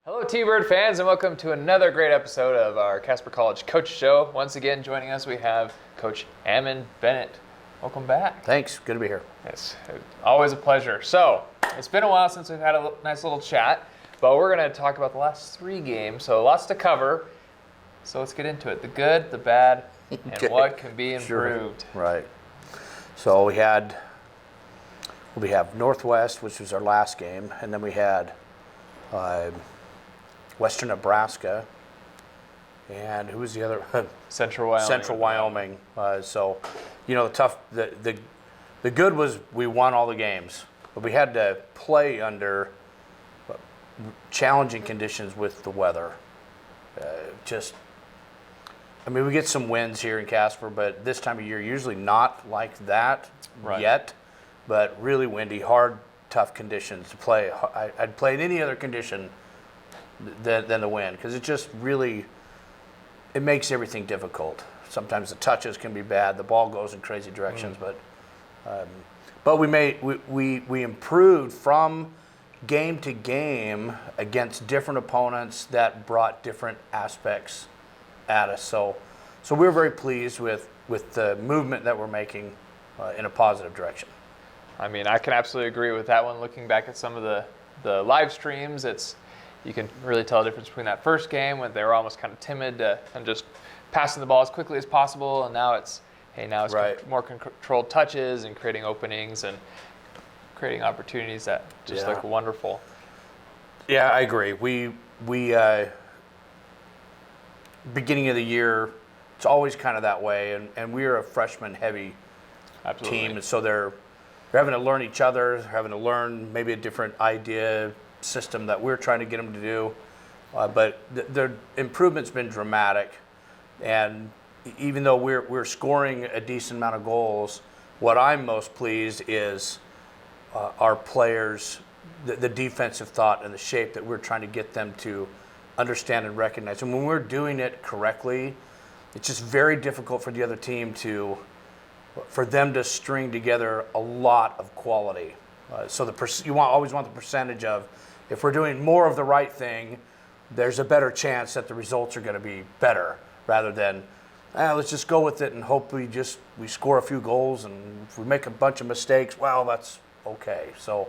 Hello, T-Bird fans, and welcome to another great episode of our Casper College Coach Show. Once again, joining us, we have Coach Ammon Bennett. Welcome back. Thanks. Good to be here. It's always a pleasure. So, it's been a while since we've had a nice little chat, but we're going to talk about the last three games, so lots to cover. So let's get into it. The good, the bad, and what can be improved. Sure. Right. So we have Northwest, which was our last game, and then we had Western Nebraska, and who was the other? Central Wyoming. Central Wyoming. So, the good was we won all the games, but we had to play under challenging conditions with the weather. We get some wins here in Casper, but this time of year, usually not like that yet, but really windy, hard, tough conditions to play. I'd play in any other condition than the wind, because it just really, it makes everything difficult. Sometimes the touches can be bad, the ball goes in crazy directions, but we improved from game to game against different opponents that brought different aspects at us. So we're very pleased with the movement that we're making in a positive direction. I mean, I can absolutely agree with that one. Looking back at some of the live streams, you can really tell the difference between that first game when they were almost kind of timid and just passing the ball as quickly as possible, and now it's right. More controlled touches and creating openings and creating opportunities that just look wonderful. Yeah, I agree. We beginning of the year, it's always kind of that way, and we're a freshman-heavy team, and so they're having to learn each other, having to learn maybe a different idea, system that we're trying to get them to do, but their improvement's been dramatic, and even though we're scoring a decent amount of goals, what I'm most pleased is our players, the defensive thought and the shape that we're trying to get them to understand and recognize. And when we're doing it correctly, it's just very difficult for the other team for them to string together a lot of quality. So you always want the percentage of, if we're doing more of the right thing, there's a better chance that the results are going to be better, rather than let's just go with it and hope we score a few goals, and if we make a bunch of mistakes, well, that's okay. So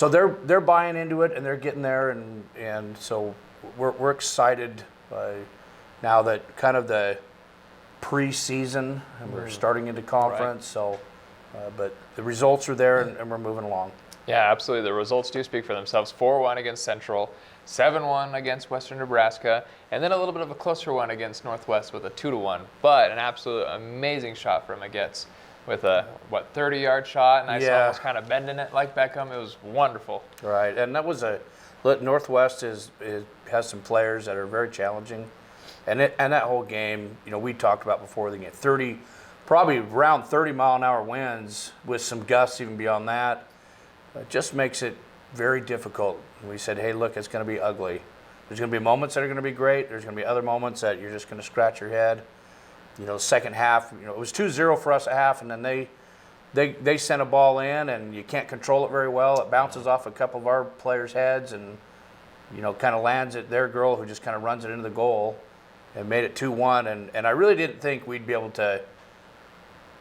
they're buying into it, and they're getting there, and so we're excited now that kind of the preseason, and we're starting into conference. Right. So, but the results are there, and we're moving along. Yeah, absolutely. The results do speak for themselves. 4-1 against Central, 7-1 against Western Nebraska, and then a little bit of a closer one against Northwest with a 2-1. But an absolute amazing shot from Agetz with a 30-yard shot, and I saw almost kind of bending it like Beckham. It was wonderful. Right, and that was Northwest has some players that are very challenging, and that whole game, we talked about before the game, probably around 30-mile-an-hour winds with some gusts even beyond that. It just makes it very difficult. We said, hey, look, it's going to be ugly. There's going to be moments that are going to be great. There's going to be other moments that you're just going to scratch your head. Second half, it was 2-0 for us at half, and then they sent a ball in, and you can't control it very well. It bounces off a couple of our players' heads and, kind of lands at their girl, who just kind of runs it into the goal and made it 2-1. And I really didn't think we'd be able to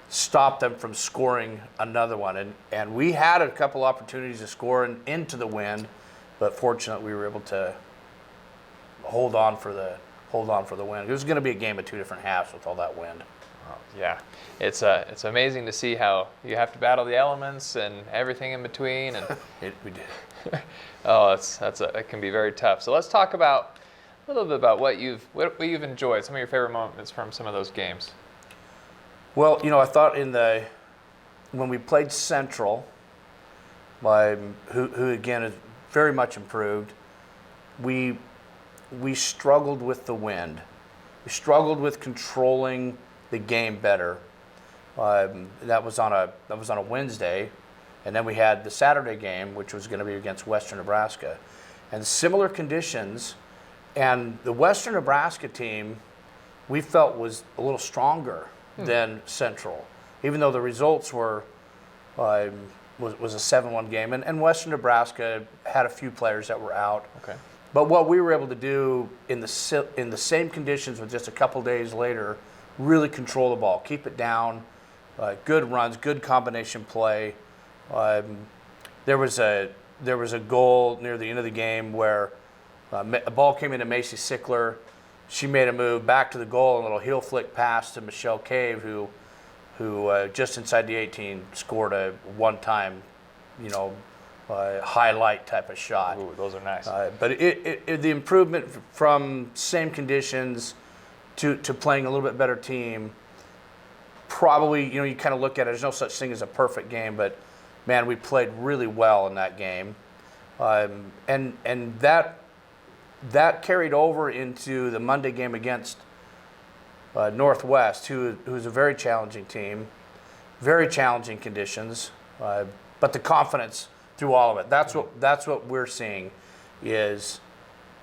stop them from scoring another one, and we had a couple opportunities to score into the wind, but fortunately we were able to hold on for the win. It was going to be a game of two different halves with all that wind. Oh, yeah, it's amazing to see how you have to battle the elements and everything in between, and we did. It can be very tough. So let's talk about a little bit about what you've enjoyed, some of your favorite moments from some of those games. Well, I thought when we played Central, who again is very much improved, we struggled with the wind. We struggled with controlling the game better. That was on a Wednesday, and then we had the Saturday game, which was going to be against Western Nebraska, and similar conditions. And the Western Nebraska team, we felt, was a little stronger than Central, even though the results was a 7-1 game, and Western Nebraska had a few players that were out. Okay. But what we were able to do in the same conditions with just a couple days later, really control the ball, keep it down, good runs, good combination play. There was a goal near the end of the game where a ball came into Macy Sickler. She made a move back to the goal, a little heel flick pass to Michelle Cave, who just inside the 18 scored a one-time, highlight type of shot. Ooh, those are nice. But the improvement from same conditions to playing a little bit better team, probably, you kind of look at it, there's no such thing as a perfect game, but man, we played really well in that game. And that carried over into the Monday game against Northwest, who's a very challenging team, very challenging conditions, but the confidence through all of it. That's what we're seeing is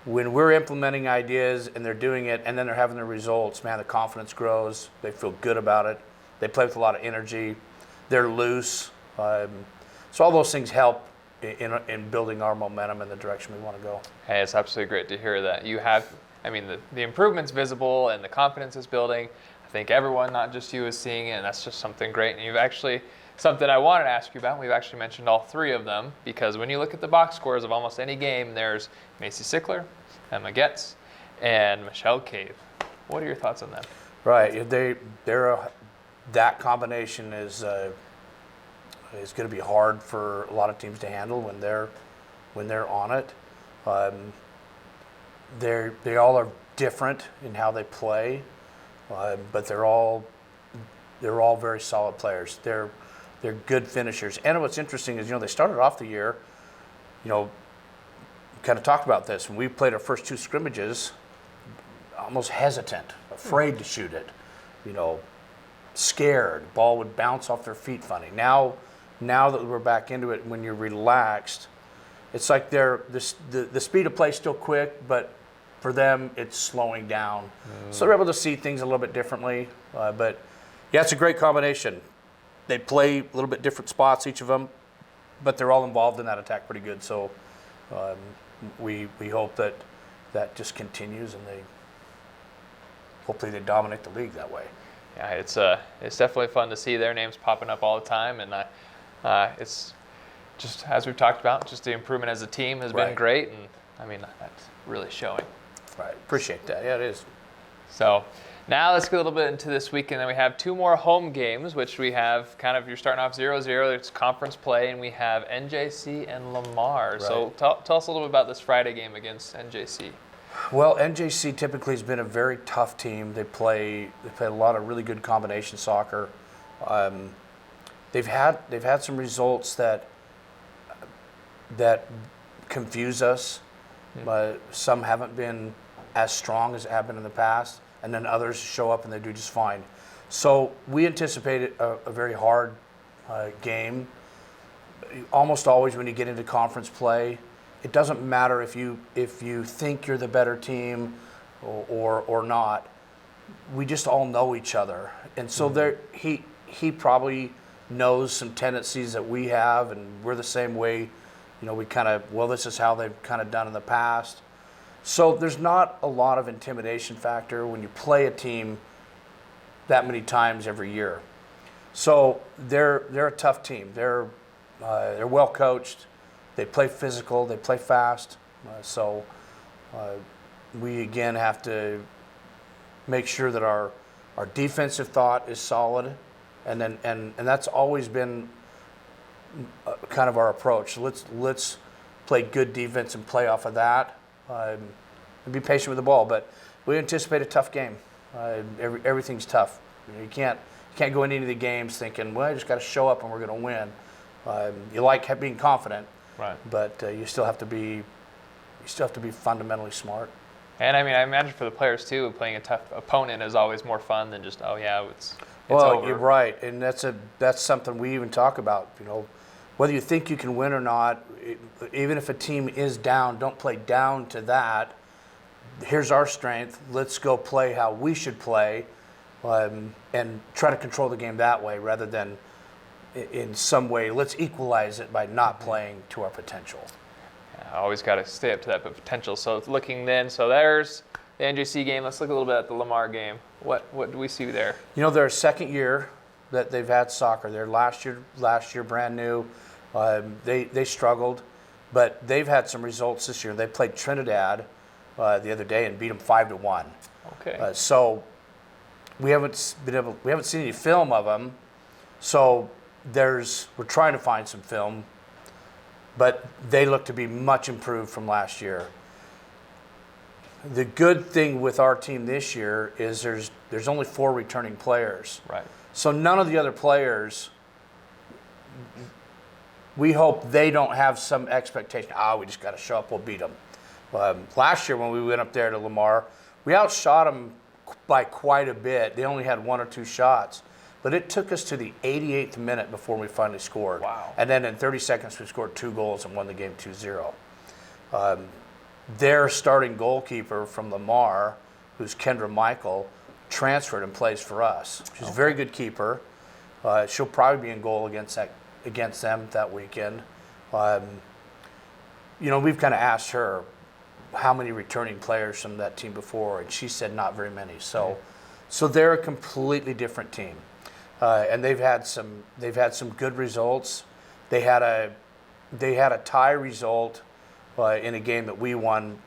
when we're implementing ideas and they're doing it and then they're having the results, man, the confidence grows. They feel good about it. They play with a lot of energy. They're loose. So all those things help in building our momentum in the direction we want to go. Hey, it's absolutely great to hear that. You have, the improvement's visible and the confidence is building. I think everyone, not just you, is seeing it, and that's just something great. And you've actually, something I wanted to ask you about, we've actually mentioned all three of them, because when you look at the box scores of almost any game, there's Macy Sickler, Emma Getz, and Michelle Cave. What are your thoughts on that? Right. That combination is going to be hard for a lot of teams to handle when they're on it. They all are different in how they play, but they're all very solid players. They're good finishers. And what's interesting is they started off the year, kind of talked about this when we played our first two scrimmages, almost hesitant, afraid to shoot it, scared. Ball would bounce off their feet funny. Now that we're back into it, when you're relaxed, it's like the speed of play is still quick, but for them it's slowing down. So they're able to see things a little bit differently. But yeah, it's a great combination. They play a little bit different spots, each of them, but they're all involved in that attack pretty good. So we hope that just continues, and hopefully they dominate the league that way. Yeah, it's definitely fun to see their names popping up all the time, and it's just, as we've talked about, just the improvement as a team has been great, and that's really showing. Right, appreciate that. Yeah, it is. So now let's get a little bit into this weekend. Then we have two more home games, which we have you're starting off 0-0. It's conference play, and we have NJC and Lamar. Right. So tell us a little bit about this Friday game against NJC. Well, NJC typically has been a very tough team. They play a lot of really good combination soccer. They've had some results that confuse us, but some haven't been as strong as have been in the past, and then others show up and they do just fine. So we anticipate a very hard game. Almost always when you get into conference play, it doesn't matter if you think you're the better team or not. We just all know each other, and so he probably knows some tendencies that we have, and we're the same way. We this is how they've kind of done in the past. So there's not a lot of intimidation factor when you play a team that many times every year. So they're a tough team. They're well coached. They play physical. They play fast. So we again have to make sure that our defensive thought is solid, and that's always been kind of our approach. Let's play good defense and play off of that, and be patient with the ball. But we anticipate a tough game. Everything's tough. You can't go into any of the games thinking, well, I just got to show up and we're going to win. You like being confident, right? But you still have to be fundamentally smart. And I imagine for the players too, playing a tough opponent is always more fun than just it's well, over. You're right, and that's something we even talk about. Whether you think you can win or not, even if a team is down, don't play down to that. Here's our strength. Let's go play how we should play, and try to control the game that way rather than in some way let's equalize it by not playing to our potential. Always got to stay up to that potential. So it's looking then. So there's the NJC game. Let's look a little bit at the Lamar game. What do we see there? Their second year that they've had soccer. They're last year brand new. They struggled, but they've had some results this year. They played Trinidad the other day and beat them 5-1. Okay. So we haven't seen any film of them. So we're trying to find some film, but they look to be much improved from last year. The good thing with our team this year is there's only 4 returning players. Right. So none of the other players, we hope they don't have some expectation, we just got to show up, we'll beat them. Last year when we went up there to Lamar, we outshot them by quite a bit. They only had 1 or 2 shots. But it took us to the 88th minute before we finally scored. Wow. And then in 30 seconds, we scored 2 goals and won the game 2-0. Their starting goalkeeper from Lamar, who's Kendra Michael, transferred and plays for us. She's a very good keeper. She'll probably be in goal against them that weekend. We've kind of asked her how many returning players from that team before, and she said not very many. So they're a completely different team. And they've had some good results. They had a tie result in a game that we won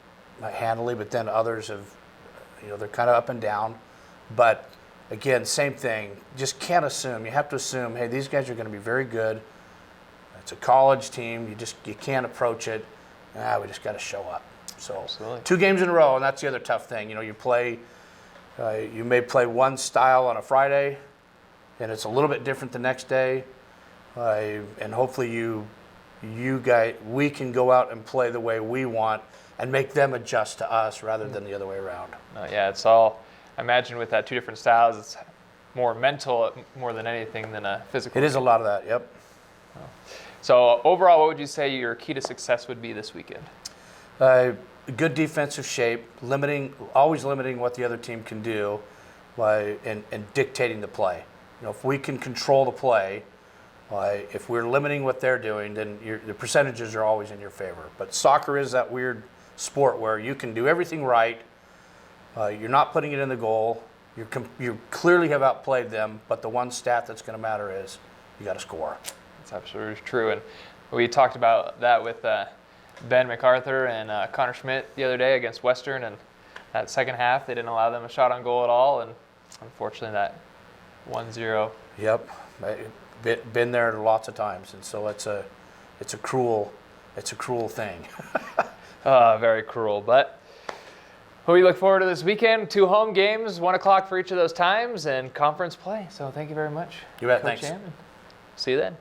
handily, but then others have, they're kind of up and down. But again, same thing. Just can't assume. You have to assume, hey, these guys are going to be very good. It's a college team. You can't approach it. We just got to show up. So Absolutely. 2 games in a row, and that's the other tough thing. You may play one style on a Friday, and it's a little bit different the next day, and hopefully we can go out and play the way we want and make them adjust to us rather than the other way around. Yeah, it's all, I imagine with that 2 different styles, it's more mental more than anything than a physical. It is a lot of that, yep. So overall, what would you say your key to success would be this weekend? Good defensive shape, always limiting what the other team can do, and dictating the play. If we can control the play, if we're limiting what they're doing, then the percentages are always in your favor. But soccer is that weird sport where you can do everything right. You're not putting it in the goal. You clearly have outplayed them, but the one stat that's going to matter is you got to score. That's absolutely true. And we talked about that with Ben MacArthur and Connor Schmidt the other day against Western, and that second half they didn't allow them a shot on goal at all, and unfortunately that 1-0. Yep, been there lots of times, and so it's a cruel thing. Very cruel, but we look forward to this weekend. 2 home games, 1 o'clock for each of those times, and conference play. So thank you very much. You bet. Coach Thanks. Hammond. See you then.